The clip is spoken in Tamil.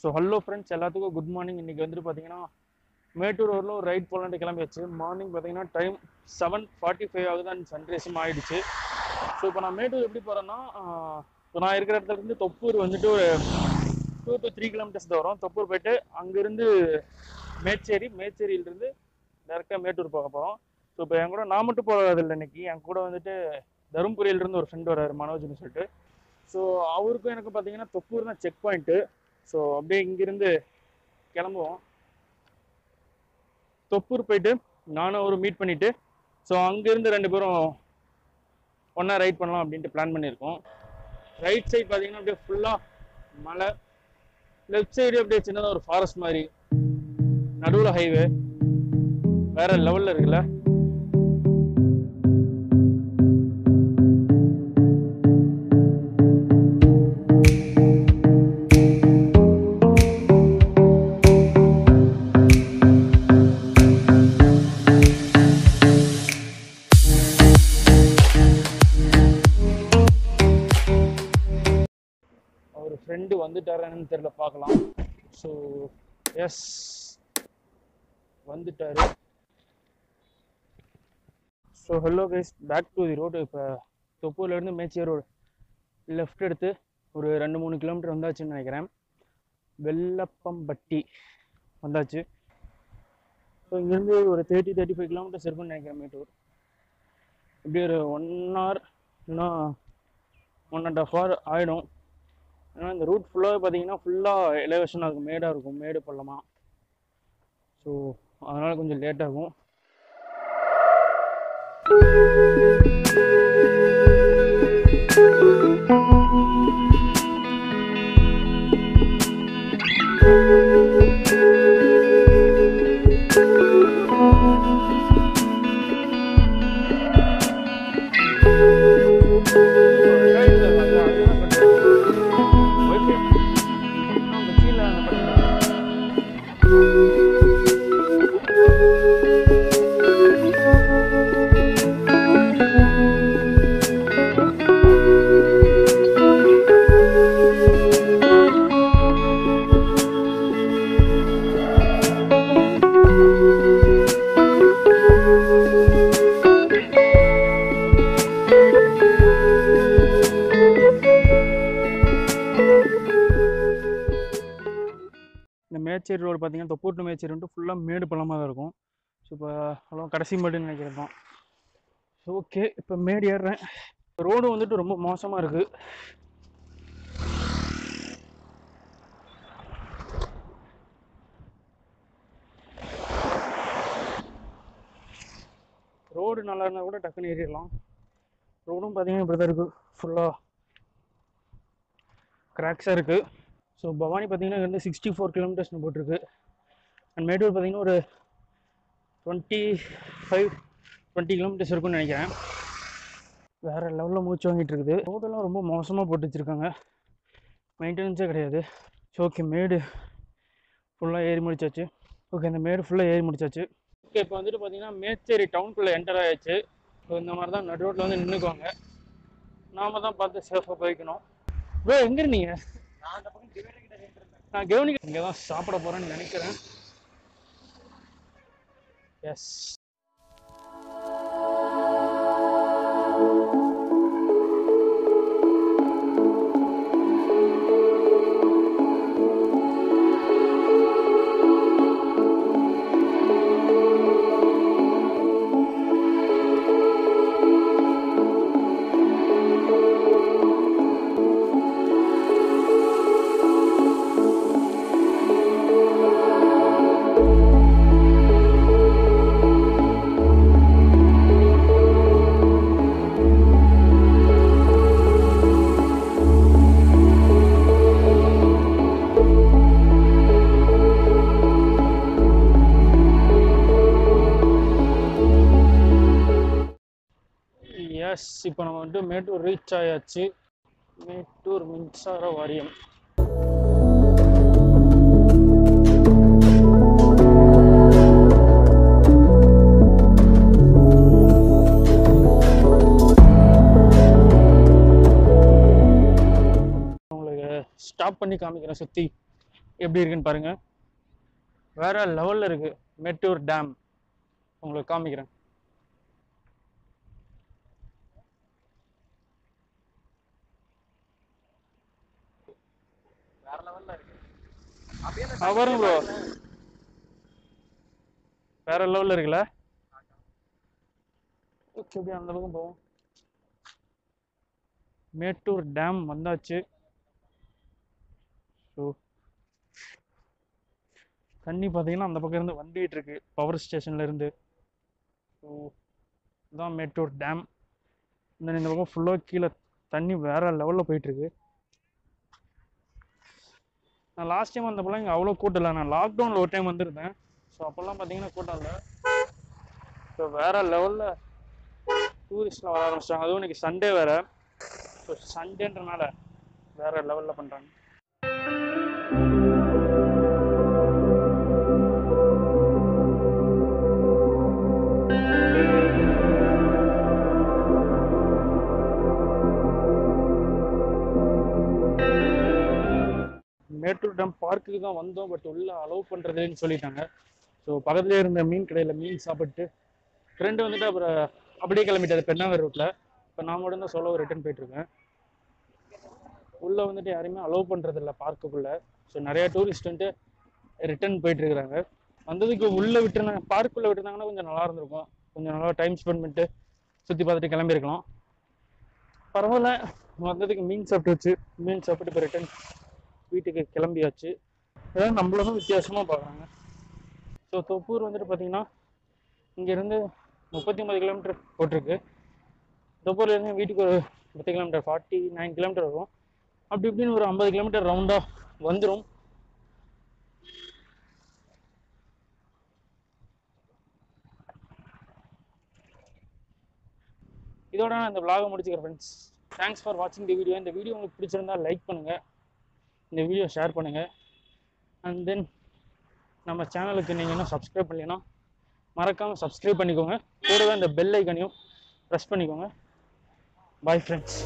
ஸோ ஹலோ ஃப்ரெண்ட்ஸ், எல்லாத்துக்கும் குட் மார்னிங். இன்றைக்கி வந்துட்டு பார்த்தீங்கன்னா மேட்டூர் ஊரில் ஒரு ரைட் போகலான்ட்டு கிளம்பியாச்சு. மார்னிங் பார்த்தீங்கன்னா டைம் 7:45 ஆகுது அண்ட் சன்ரைஸும் ஆகிடுச்சு. ஸோ இப்போ நான் மேட்டூர் எப்படி போகிறேன்னா, இப்போ நான் இருக்கிற இடத்துலேருந்து தொப்பூர் வந்துட்டு ஒரு 2 to 3 கிலோமீட்டர்ஸ் தான் வரும். தொப்பூர் போயிட்டு அங்கேருந்து மேச்சேரியிலிருந்து டேரெக்டாக மேட்டூர் போக போகிறோம். ஸோ இப்போ என் கூட நான் மட்டும் போகிறதில்லை இன்னைக்கு, என் கூட வந்துட்டு தருமபுரியிலிருந்து ஒரு ஃப்ரெண்ட் வராரு, மனோஜ்னு சொல்லிட்டு. ஸோ அவருக்கும் எனக்கு பார்த்தீங்கன்னா தொப்பூர் தான் செக் பாயிண்ட்டு. ஸோ அப்படியே இங்கிருந்து கிளம்புவோம். தொப்பூர் போயிட்டு நானும் ஒரு மீட் பண்ணிவிட்டு ஸோ அங்கேருந்து 2 பேரும் ஒன்றா ரைட் பண்ணலாம் அப்படின்ட்டு பிளான் பண்ணியிருக்கோம். ரைட் சைட் பார்த்தீங்கன்னா அப்படியே ஃபுல்லாக மலை, லெஃப்ட் சைடு அப்படியே சின்னதாக ஒரு ஃபாரஸ்ட் மாதிரி, நடுவில் ஹைவே, வேற லெவலில் இருக்குல்ல. ஃப்ரெண்டு வந்துட்டாரான்னு தெரியல, பார்க்கலாம். ஸோ எஸ், வந்துட்டாரு. So hello guys, back to the road. இப்போ தொப்பூர்லேருந்து மேச்சேரி ரோடு லெஃப்ட் எடுத்து ஒரு 2-3 கிலோமீட்டர் வந்தாச்சுன்னு நினைக்கிறேன். வெள்ளப்பம்பட்டி வந்தாச்சு. ஸோ இங்கேருந்து ஒரு 30-35 கிலோமீட்டர்ஸ் இருக்குன்னு நினைக்கிறேன் மேட்டூர். இப்படி ஒரு 1 hour இல்லைன்னா 1.5 hour ஆகிடும். ஏன்னா இந்த ரூட் ஃபுல்லாகவே பார்த்தீங்கன்னா ஃபுல்லாக எலிவேஷனாக இருக்கும், மேடாக இருக்கும், மேடு பள்ளமாக. ஸோ அதனால் கொஞ்சம் லேட் ஆகும். மேச்சேரி ரோடு பார்த்தீங்கன்னா தொப்பூர் டு மேச்சேரி வந்துட்டு ஃபுல்லாக மேடு பள்ளமாக தான் இருக்கும். ஸோ இப்போ அவ்வளோ கடைசி மேடுன்னு நினைக்கிறது தான். ஸோ ஓகே, இப்போ மேடு ஏறுறேன். ரோடு வந்துட்டு ரொம்ப மோசமாக இருக்குது. ரோடு நல்லா இருந்தால் கூட டக்குன்னு ஏறிடலாம். ரோடும் பார்த்தீங்கன்னா இப்படி தான் இருக்குது, ஃபுல்லாக கிராக்ஸாக இருக்குது. ஸோ பவானி பார்த்தீங்கன்னா இங்கேருந்து 64 கிலோமீட்டர்ஸ்னு போட்டிருக்கு. அண்ட் மேட்டூர் பார்த்தீங்கன்னா ஒரு 25-20 கிலோமீட்டர்ஸ் இருக்குன்னு நினைக்கிறேன். வேறு லெவலில் மூச்சு வாங்கிட்டு இருக்குது. ரோடெல்லாம் ரொம்ப மோசமாக போட்டு வச்சுருக்காங்க, மெயின்டெனன்ஸே கிடையாது. ஸோ ஓகே, மேடு ஃபுல்லாக ஏறி முடிச்சாச்சு. ஓகே, இந்த மேடு ஃபுல்லாக ஏறி முடிச்சாச்சு. ஓகே, இப்போ வந்துட்டு பார்த்தீங்கன்னா மேச்சேரி டவுனுக்குள்ளே என்டர் ஆகிடுச்சு. ஸோ இந்த மாதிரி தான் நடு ரோட்டில் வந்து நின்றுக்குவாங்க. நாம் தான் பார்த்து சேஃபாக போய்க்கணும். ப்ரோ, எங்கே இருந்தீங்க? நான் கவனிக்க இங்கே தான் சாப்பிட போகிறேன்னு நினைக்கிறேன். எஸ், எஸ், இப்போ நம்ம வந்துட்டு மேட்டூர் ரீச் ஆயாச்சு. மேட்டூர் மின்சார வாரியம். ஸ்டாப் பண்ணி காமிக்கிறேன் சுற்றி எப்படி இருக்குன்னு பாருங்கள். வேறு லெவலில் இருக்குது மேட்டூர் டேம். உங்களுக்கு காமிக்கிறேன். பாருங்க ப்ரோ, வேற லெவலில் இருக்குல்ல. ஓகே, அப்படியே அந்த பக்கம் போவோம். மேட்டூர் டேம் வந்தாச்சு. ஸோ தண்ணி பார்த்தீங்கன்னா அந்த பக்கம் இருந்து வந்துட்டு இருக்கு, பவர் ஸ்டேஷன்ல இருந்து. ஸோ இதுதான் மேட்டூர் டேம். இந்த பக்கம் ஃபுல்லாக கீழே தண்ணி வேற லெவலில் போயிட்டு இருக்கு. நான் லாஸ்ட் டைம் வந்தப்போலாம் இங்கே அவ்வளோ கூட்டம் இல்லை. நான் லாக்டவுனில் ஒரு டைம் வந்திருந்தேன். ஸோ அப்போல்லாம் பார்த்தீங்கன்னா கூட்டம் இல்லை. ஸோ வேற லெவலில் டூரிஸ்ட்லாம் வர ஆரம்பிச்சிட்டாங்க. அதுவும் இன்னைக்கு சண்டே வேறு. ஸோ சண்டேன்றனால வேறு லெவலில் பண்ணுறாங்க. மேட்டூர் டேம் பார்க்குக்கு தான் வந்தோம், பட் உள்ளே அலோவ் பண்ணுறதுன்னு சொல்லிட்டாங்க. ஸோ பக்கத்துலேயே இருந்த மீன் கடையில் மீன் சாப்பிட்டு ஃப்ரெண்டு வந்துட்டு அப்புறம் அப்படியே கிளம்பிட்டாரு பெண்ணாகர் ரூட்டில். இப்போ நான் மட்டும் தான் சோலோ ரிட்டர்ன் போயிட்டுருக்கேன். உள்ளே வந்துட்டு யாரையுமே அலோவ் பண்ணுறதில்ல பார்க்குக்குள்ளே. ஸோ நிறையா டூரிஸ்ட் வந்துட்டு ரிட்டர்ன் போயிட்டுருக்குறாங்க. வந்ததுக்கு உள்ளே விட்டுருந்தாங்க, பார்க்குள்ளே விட்டுருந்தாங்கன்னா கொஞ்சம் நல்லா இருந்திருக்கும். கொஞ்சம் நல்லா டைம் ஸ்பெண்ட் பண்ணிட்டு சுற்றி பார்த்துட்டு கிளம்பியிருக்கலாம். பரவாயில்ல, வந்ததுக்கு மீன் சாப்பிட்டு இப்போ ரிட்டர்ன் வீட்டுக்கு கிளம்பியாச்சு. அதாவது நம்மளதும் வித்தியாசமாக பார்க்குறாங்க. ஸோ தொப்பூர் வந்துட்டு பார்த்தீங்கன்னா இங்கேருந்து 39 கிலோமீட்டர் போட்டிருக்கு. தொப்பூர்லேருந்து வீட்டுக்கு ஒரு 10 கிலோமீட்டர், 49 கிலோமீட்டர் வரும். அப்படி இப்படின்னு ஒரு 50 கிலோமீட்டர் ரவுண்டாக வந்துடும். இதோட நான் இந்த vlog முடிச்சுக்கிறேன் ஃப்ரெண்ட்ஸ். தேங்க்ஸ் ஃபார் வாட்சிங் தி வீடியோ. இந்த வீடியோ உங்களுக்கு பிடிச்சிருந்தா லைக் பண்ணுங்கள், இந்த வீடியோ ஷேர் பண்ணுங்கள். அண்ட் தென் நம்ம சேனலுக்கு நீங்கள் இன்னும் சப்ஸ்கிரைப் பண்ணலைன்னா மறக்காமல் சப்ஸ்கிரைப் பண்ணிக்கோங்க. கூடவே இந்த பெல் ஐக்கனையும் ப்ரெஸ் பண்ணிக்கோங்க. Bye friends.